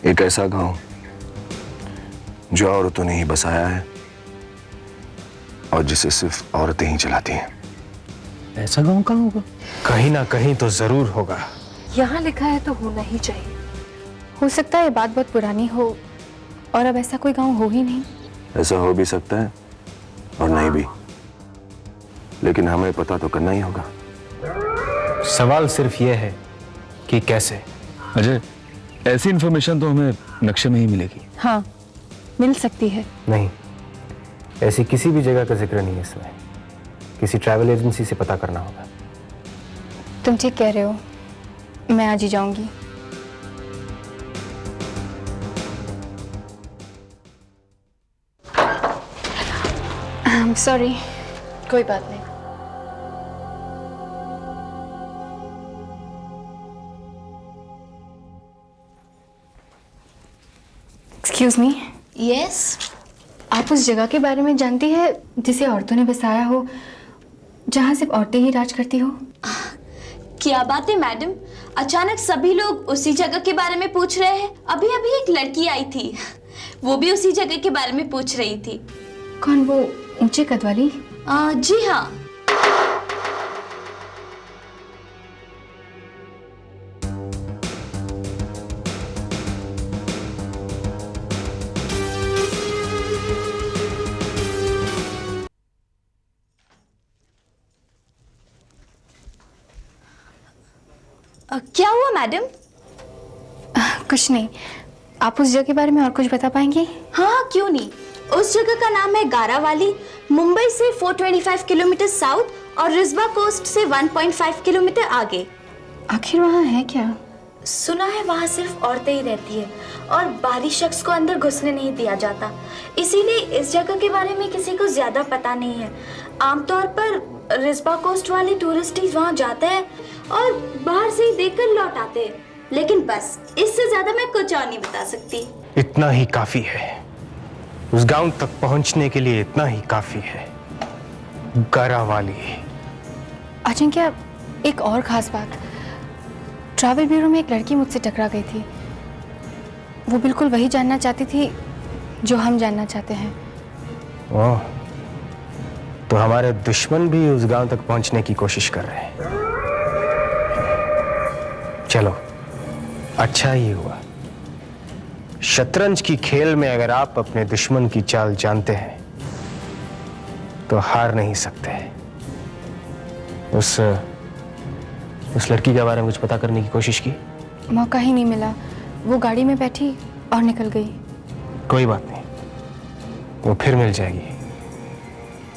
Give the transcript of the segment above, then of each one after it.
एक ऐसा गांव जो औरतों ने ही बसाया है और जिसे सिर्फ औरतें ही चलाती हैं। ऐसा गांव कहाँ होगा? कहीं ना कहीं तो जरूर होगा। यहाँ लिखा है तो होना ही चाहिए। हो सकता है ये बात बहुत पुरानी हो और अब ऐसा कोई गांव हो ही नहीं। ऐसा हो भी सकता है और नहीं भी, लेकिन हमें पता तो करना ही होगा। सवाल सिर्फ ये है कि कैसे। अजय, ऐसी इंफॉर्मेशन तो हमें नक्शे में ही मिलेगी। हाँ, मिल सकती है। नहीं, ऐसी किसी भी जगह का जिक्र नहीं है इसमें। किसी ट्रैवल एजेंसी से पता करना होगा। तुम ठीक कह रहे हो, मैं आज ही जाऊंगी। सॉरी। कोई बात नहीं। Excuse me. यस। आप उस जगह के बारे में जानती है जिसे औरतों ने बसाया हो, जहाँ सिर्फ औरतें ही राज करती हो? क्या बात है मैडम, अचानक सभी लोग उसी जगह के बारे में पूछ रहे हैं। अभी अभी एक लड़की आई थी, वो भी उसी जगह के बारे में पूछ रही थी। कौन, वो ऊंचे कद वाली? जी हाँ। क्या हुआ मैडम? कुछ नहीं। आप उस जगह के बारे में और कुछ बता पाएंगी? हाँ, क्यों नहीं। उस जगह का नाम है गारावाली। मुंबई से 425 किलोमीटर साउथ और रिस्बा कोस्ट से 1.5 किलोमीटर आगे। आखिर वहाँ है क्या? सुना है वहाँ सिर्फ औरतें ही रहती है और बाहरी शख्स को अंदर घुसने नहीं दिया जाता। इसीलिए इस जगह के बारे में किसी को ज्यादा पता नहीं है। आमतौर पर रिस्बा कोस्ट वाले टूरिस्ट ही वहाँ जाते हैं और बाहर से ही देखकर लौट आते हैं। लेकिन बस, इससे ज्यादा मैं कुछ और नहीं बता सकती। इतना ही काफी है। उस गांव तक पहुंचने के लिए इतना ही काफी है। गारावाली। अजिंक्य, एक और खास बात, ट्रैवल ब्यूरो में एक लड़की मुझसे टकरा गई थी। वो बिल्कुल वही जानना चाहती थी जो हम जानना चाहते हैं। ओह, तो हमारे दुश्मन भी उस गांव तक पहुंचने की कोशिश कर रहे हैं। चलो, अच्छा ही हुआ। शतरंज की खेल में अगर आप अपने दुश्मन की चाल जानते हैं तो हार नहीं सकते। उस लड़की के बारे में कुछ पता करने की कोशिश की? मौका ही नहीं मिला। वो गाड़ी में बैठी और निकल गई। कोई बात नहीं, वो फिर मिल जाएगी।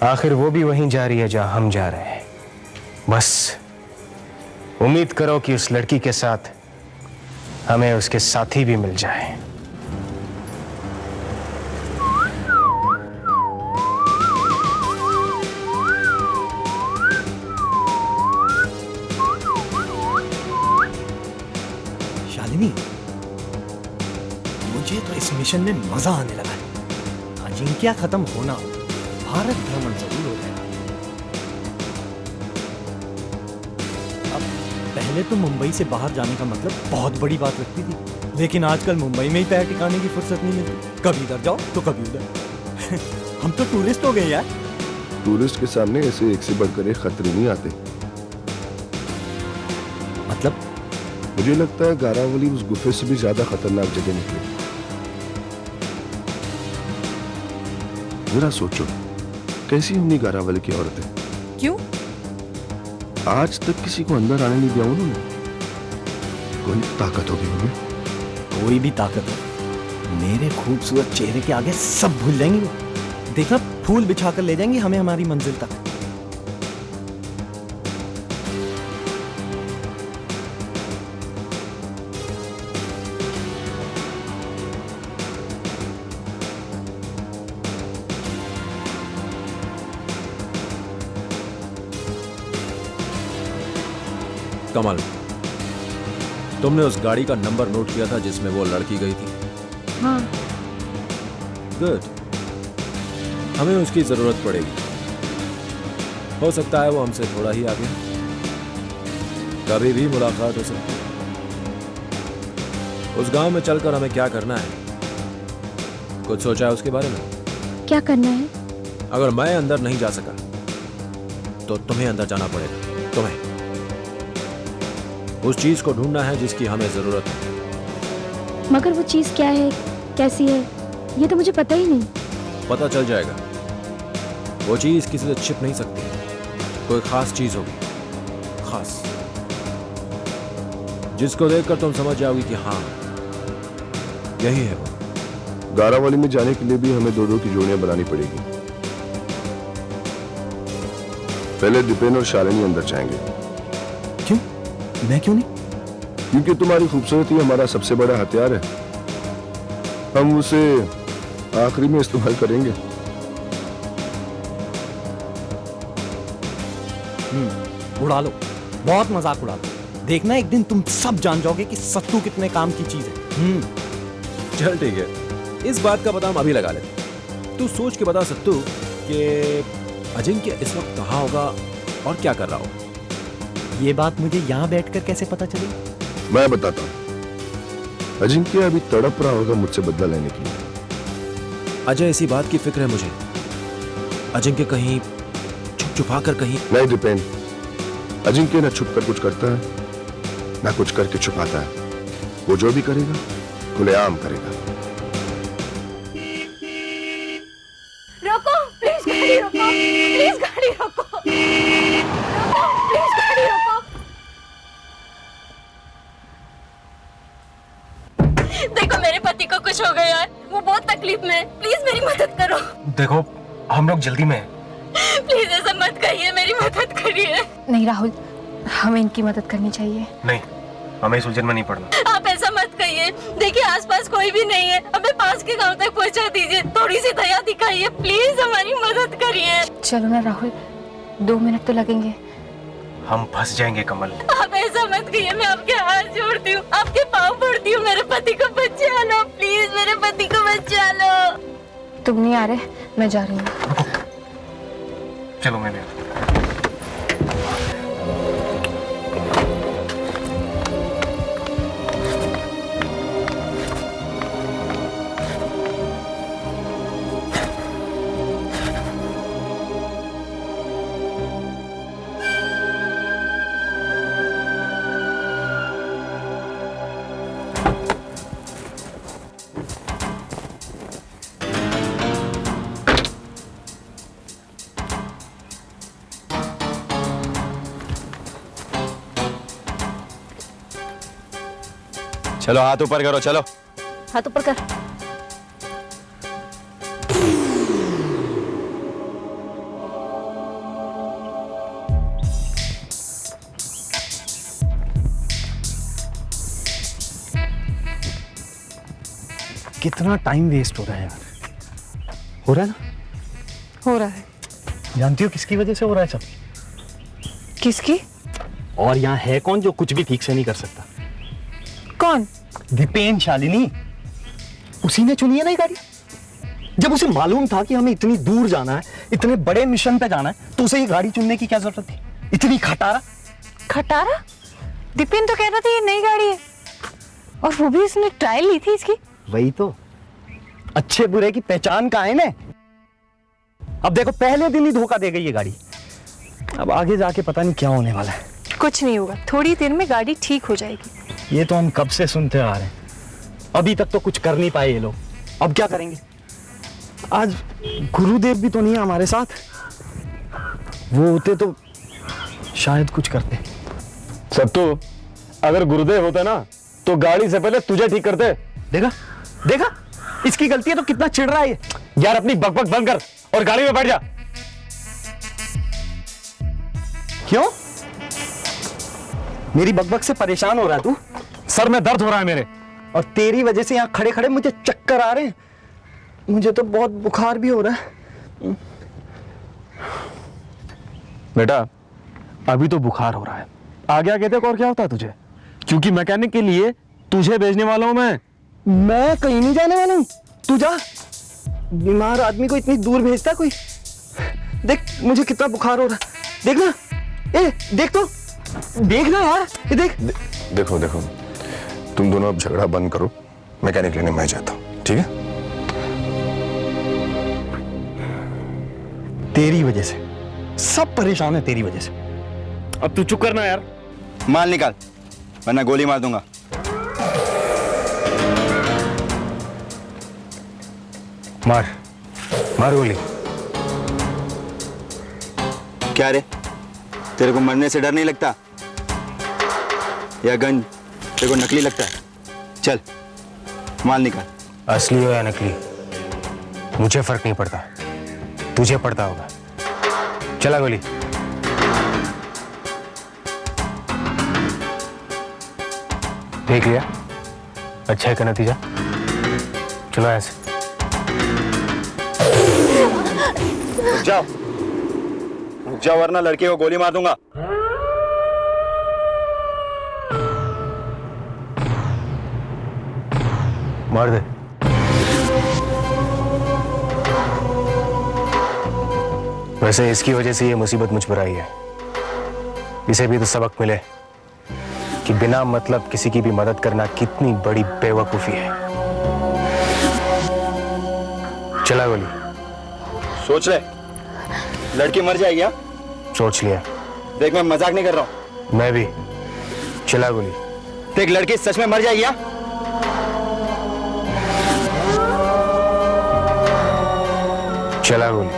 आखिर वो भी वहीं जा रही है जहां हम जा रहे हैं। बस उम्मीद करो कि उस लड़की के साथ हमें उसके साथी भी मिल जाए। शालिनी, मुझे तो इस मिशन में मजा आने लगा है। अजिंक्य खत्म होना, भारत भ्रमण जरूर हो गया। अब पहले तो मुंबई से बाहर जाने का मतलब बहुत बड़ी बात लगती थी, लेकिन आजकल मुंबई में ही पैर टिकाने की फुर्सत नहीं मिलती। कभी इधर जाओ तो कभी उधर। हम तो टूरिस्ट हो गए यार। टूरिस्ट के सामने ऐसे एक से बढ़कर एक खतरे नहीं आते। मतलब? मुझे लगता है गारावली उस गुफे से भी ज्यादा खतरनाक जगह निकली। जरा सोचो, कैसी होंगी गारावली की औरतें? क्यों? आज तक किसी को अंदर आने नहीं दिया उन्होंने। कोई ताकत होगी उनमें। कोई भी ताकत हो, मेरे खूबसूरत चेहरे के आगे सब भूल जाएंगी वो। देखना, फूल बिछाकर ले जाएंगी हमें हमारी मंजिल तक। कमल, तुमने उस गाड़ी का नंबर नोट किया था जिसमें वो लड़की गई थी? हाँ। गुड, हमें उसकी जरूरत पड़ेगी। हो सकता है वो हमसे थोड़ा ही आगे, कभी भी मुलाकात हो सकती है। उस गांव में चलकर हमें क्या करना है, कुछ सोचा है उसके बारे में? क्या करना है? अगर मैं अंदर नहीं जा सका तो तुम्हें अंदर जाना पड़ेगा। तुम्हें उस चीज को ढूंढना है जिसकी हमें जरूरत है। मगर वो चीज़ क्या है, कैसी है, ये तो मुझे पता ही नहीं। पता चल जाएगा। वो चीज किसी से छिप नहीं सकती, कोई खास चीज होगी, खास, जिसको देखकर तुम समझ जाओगी कि हाँ यही है वो। गारावाली में जाने के लिए भी हमें 2-2 की जोड़ियां बनानी पड़ेगी। पहले दीपेन और शालिनी अंदर जाएंगे। क्यों? मैं क्यों नहीं? क्योंकि तुम्हारी खूबसूरती हमारा सबसे बड़ा हथियार है। हम उसे आखिरी में इस्तेमाल करेंगे। उड़ा लो, बहुत मजाक उड़ा लो। देखना एक दिन तुम सब जान जाओगे कि सत्तू कितने काम की चीज है। चल ठीक है, इस बात का पता हम अभी लगा लेते। तू सोच के बता सत्तू कि अजिंक्य इस वक्त कहाँ होगा और क्या कर रहा होगा। ये बात मुझे यहाँ बैठकर कैसे पता चली? मैं बताता हूँ। अजिंक्य अभी तड़प रहा होगा मुझसे बदला लेने के लिए। अजय, इसी बात की फिक्र है मुझे। अजिंक्य कहीं छुप छुपा कर कहीं। नहीं दीपेन, अजिंक्य न छुप कर कुछ करता है ना कुछ करके छुपाता है। वो जो भी करेगा खुलेआम करेगा। रोको प्लीज, गाड़ी रोको प्लीज, गाड़ी रोको, प्लीज गाड़ी रोको। देखो मेरे पति को कुछ हो गया है, वो बहुत तकलीफ में है, प्लीज मेरी मदद करो। देखो हम लोग जल्दी में हैं। प्लीज ऐसा मत करिए, मेरी मदद करिए। नहीं राहुल, हमें इनकी मदद करनी चाहिए। नहीं, हमें इस उलझन में नहीं पड़ना। आप ऐसा मत कहिए, देखिए आसपास कोई भी नहीं है, हमें पास के गांव तक पहुंचा दीजिए, थोड़ी सी दया दिखाइए, प्लीज हमारी मदद करिए। चलो ना राहुल, 2 मिनट तो लगेंगे। हम फंस जाएंगे कमल। आप ऐसा मत कहिए, मैं आपके हाथ जोड़ती हूँ, आपके पाँव पड़ती हूँ, मेरे पति को बचा लो प्लीज, मेरे पति को बचा लो। तुम नहीं आ रहे, मैं जा रही हूँ। चलो मैं भी। चलो हाथ ऊपर करो, चलो। हाथ ऊपर कर। कितना टाइम वेस्ट हो रहा है यार। हो रहा है ना? हो रहा है। जानती हो किसकी वजह से हो रहा है सब? किसकी? और यहाँ है कौन जो कुछ भी ठीक से नहीं कर सकता? कौन? दीपेन, शालिनी। उसी ने चुनी है ना ये गाड़ी। जब उसे मालूम था कि हमें इतनी दूर जाना है, इतने बड़े मिशन पे जाना है, तो उसे ये गाड़ी चुनने की क्या जरूरत थी? इतनी खटारा। खटारा? दीपेन तो कह रहा था ये नई गाड़ी है, और वो भी उसने ट्रायल ली थी इसकी। वही तो, अच्छे बुरे की पहचान का है ना। अब देखो पहले दिन ही धोखा दे गई ये गाड़ी। अब आगे जाके पता नहीं क्या होने वाला है। कुछ नहीं होगा, थोड़ी देर में गाड़ी ठीक हो जाएगी। ये तो हम कब से सुनते आ रहे हैं, अभी तक तो कुछ कर नहीं पाए ये लोग। अब क्या करेंगे? आज गुरुदेव भी तो नहीं है हमारे साथ। वो होते तो शायद कुछ करते। सत्तू, अगर गुरुदेव होता ना तो गाड़ी से पहले तुझे ठीक करते। देखा देखा, इसकी गलती है तो कितना चिढ़ रहा है ये। यार अपनी बकबक बंद कर और गाड़ी में बैठ जा। क्यों? मेरी बकबक से परेशान हो रहा है तू? सर में दर्द हो रहा है मेरे। और तेरी वजह से यहाँ खड़े खड़े मुझे चक्कर आ रहे हैं। मुझे तो बहुत बुखार भी हो रहा है। बेटा अभी तो बुखार हो रहा है, आगे आगे तक और क्या होता है तुझे? क्योंकि मैकेनिक के लिए तुझे भेजने वाला हूं मैं कहीं नहीं जाने वाला हूं। तू जा। बीमार आदमी को इतनी दूर भेजता कोई? देख मुझे कितना बुखार हो रहा है। देखना, ए देख तो, देखना यार, ये देख। देखो देखो, तुम दोनों अब झगड़ा बंद करो, मैकेनिक लेने मैं जाता हूँ, ठीक है? तेरी वजह से सब परेशान है, तेरी वजह से। अब तू चुप करना यार। माल निकाल वरना गोली मार दूंगा। मार मार गोली। क्या रे, तेरे को मरने से डर नहीं लगता? या गन तेरे को नकली लगता है? चल माल निकाल। असली हो या नकली मुझे फर्क नहीं पड़ता, तुझे पड़ता होगा। चला गोली। देख लिया, अच्छा है का नतीजा। चलो ऐसे जाओ जाओ वरना लड़के को गोली मार दूंगा। मार दे। वैसे इसकी वजह से ये मुसीबत मुझ पर आई है। इसे भी तो सबक मिले कि बिना मतलब किसी की भी मदद करना कितनी बड़ी बेवकूफी है। चला गोली। सोच ले, लड़की मर जाएगी। हाँ? सोच लिया। देख मैं मजाक नहीं कर रहा हूं। मैं भी। चला गोली। देख लड़की सच में मर जाएगी। हाँ? चला गोली।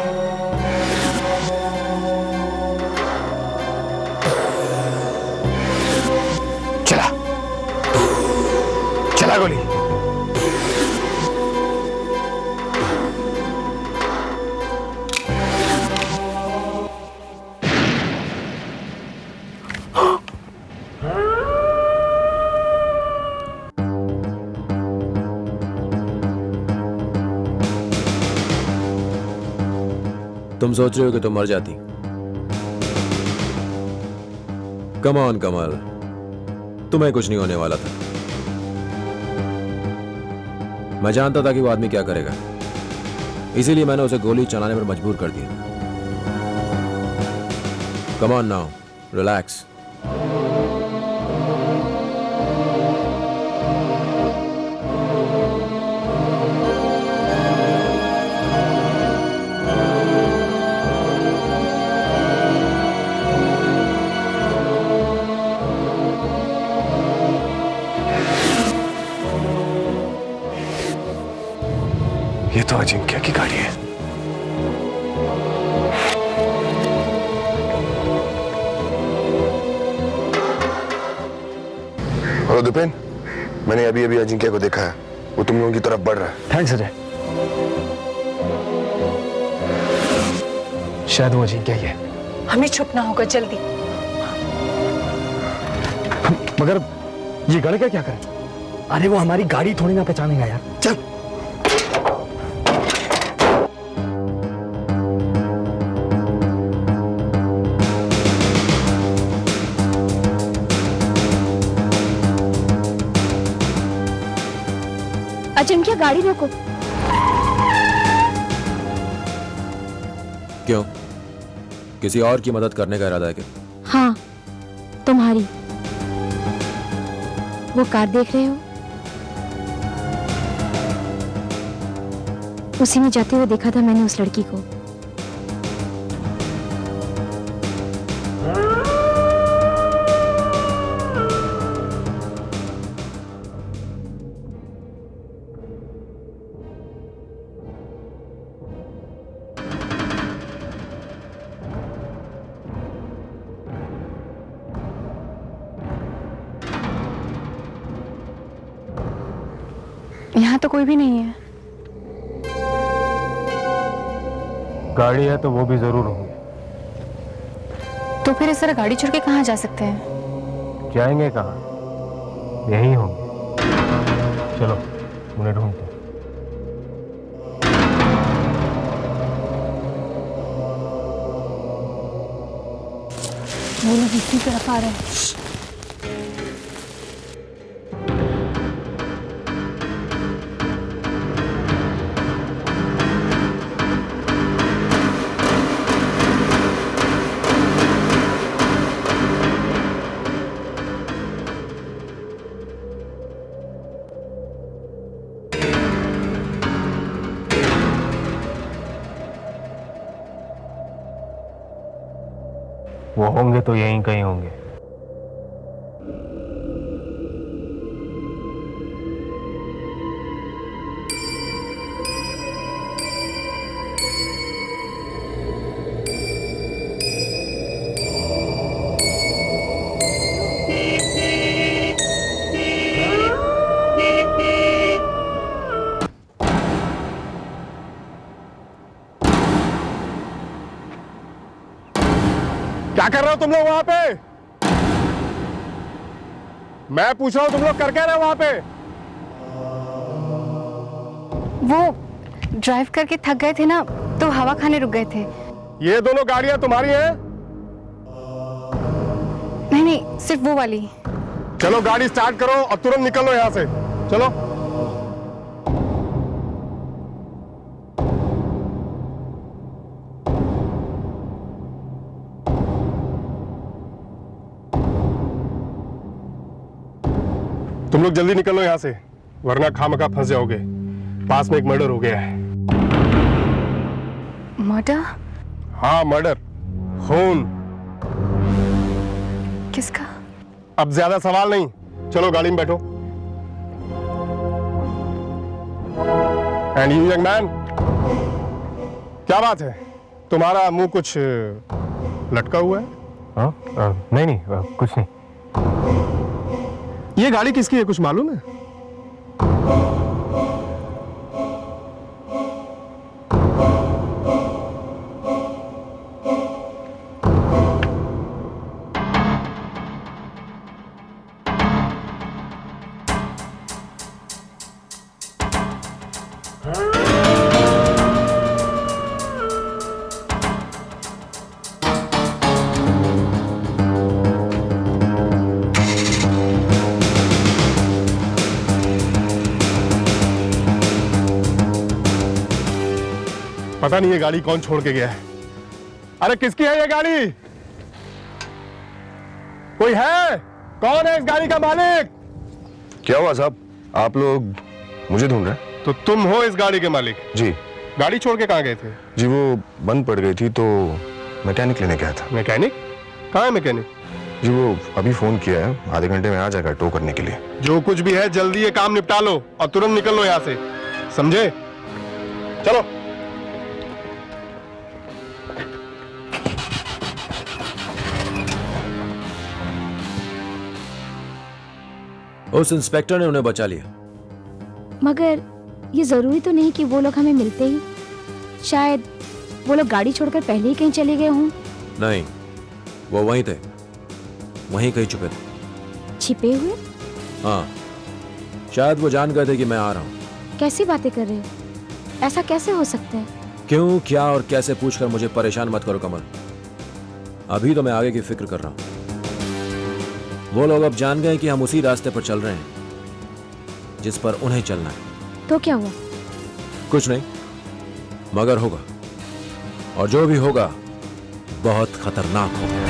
चला चला गोली। तुम सोच रहे हो कि तुम मर जाती। कम ऑन कमल, तुम्हें कुछ नहीं होने वाला था। मैं जानता था कि वो आदमी क्या करेगा, इसीलिए मैंने उसे गोली चलाने पर मजबूर कर दिया। Come on now, relax. ये तो अजिंक्य की गाड़ी है। हेलो दुपेन, मैंने अभी अभी अजिंक्य को देखा है, वो तुम लोगों की तरफ बढ़ रहा है। थैंक्स अजय। शायद वो अजिंक्य ही है। हमें छुपना होगा जल्दी। मगर ये गड़ क्या करे? अरे वो हमारी गाड़ी थोड़ी ना पहचानेगा यार। चल अजिंक्य गाड़ी रोको। क्यों? किसी और की मदद करने का इरादा है क्या? हाँ, तुम्हारी। वो कार देख रहे हो? उसी में जाते हुए देखा था मैंने उस लड़की को। यहाँ तो कोई भी नहीं है। गाड़ी है तो वो भी जरूर होंगे। तो फिर इस तरह गाड़ी छोड़ के कहाँ जा सकते हैं? जाएंगे कहाँ? यही होंगे। चलो उन्हें ढूंढते हैं। वो लोग इसी तरफ आ रहे हैं। वो होंगे तो यहीं कहीं होंगे। क्या कर रहे हो तुम लोग वहां पे? मैं पूछ रहा हूं तुम लोग कर क्या रहे हो वहां पे? वो ड्राइव करके थक गए थे ना, तो हवा खाने रुक गए थे। ये दोनों गाड़ियां तुम्हारी हैं? नहीं नहीं, सिर्फ वो वाली। चलो गाड़ी स्टार्ट करो और तुरंत निकलो यहां से। चलो। तुम लोग जल्दी निकलो यहां से, वरना खामखा फंस जाओगे। पास में एक मर्डर हो गया है। मर्डर? हाँ मर्डर, खून। किसका? अब ज्यादा सवाल नहीं, चलो गाड़ी में बैठो। एंड यू यंग मैन, क्या बात है, तुम्हारा मुंह कुछ लटका हुआ है? हाँ? नहीं नहीं, कुछ नहीं। ये गाड़ी किसकी है, कुछ मालूम है? पता नहीं ये गाड़ी कौन छोड़ के गया है। अरे किसकी है ये गाड़ी? कोई है? कौन है इस गाड़ी का मालिक? क्या हुआ साहब, आप लोग मुझे ढूंढ रहे हैं? तो तुम हो इस गाड़ी के मालिक? जी। गाड़ी छोड़ के कहाँ गए थे? जी वो बंद पड़ गई थी तो मैकेनिक लेने गया था। मैकेनिक? कहाँ है मैकेनिक? जी वो अभी फोन किया है, आधे घंटे में आ जाएगा टो करने के लिए। जो कुछ भी है जल्दी ये काम निपटा लो और तुरंत निकल लो यहाँ से, समझे? चलो। उस इंस्पेक्टर ने उन्हें बचा लिया। मगर ये जरूरी तो नहीं कि वो लोग हमें मिलते ही, शायद वो लोग गाड़ी छोड़कर पहले ही कहीं चले गए हों। नहीं, वो वहीं थे, वहीं कहीं छुपे थे। छिपे हुए? हाँ, शायद वो जान गए थे कि मैं आ रहा हूँ। कैसी बातें कर रहे हो? ऐसा कैसे हो सकता है? क्यों, क्या और कैसे पूछकर मुझे परेशान मत करो कमल। अभी तो मैं आगे की फिक्र कर रहा हूँ। वो लोग अब जान गए कि हम उसी रास्ते पर चल रहे हैं जिस पर उन्हें चलना है। तो क्या हुआ? कुछ नहीं, मगर होगा, और जो भी होगा बहुत खतरनाक होगा।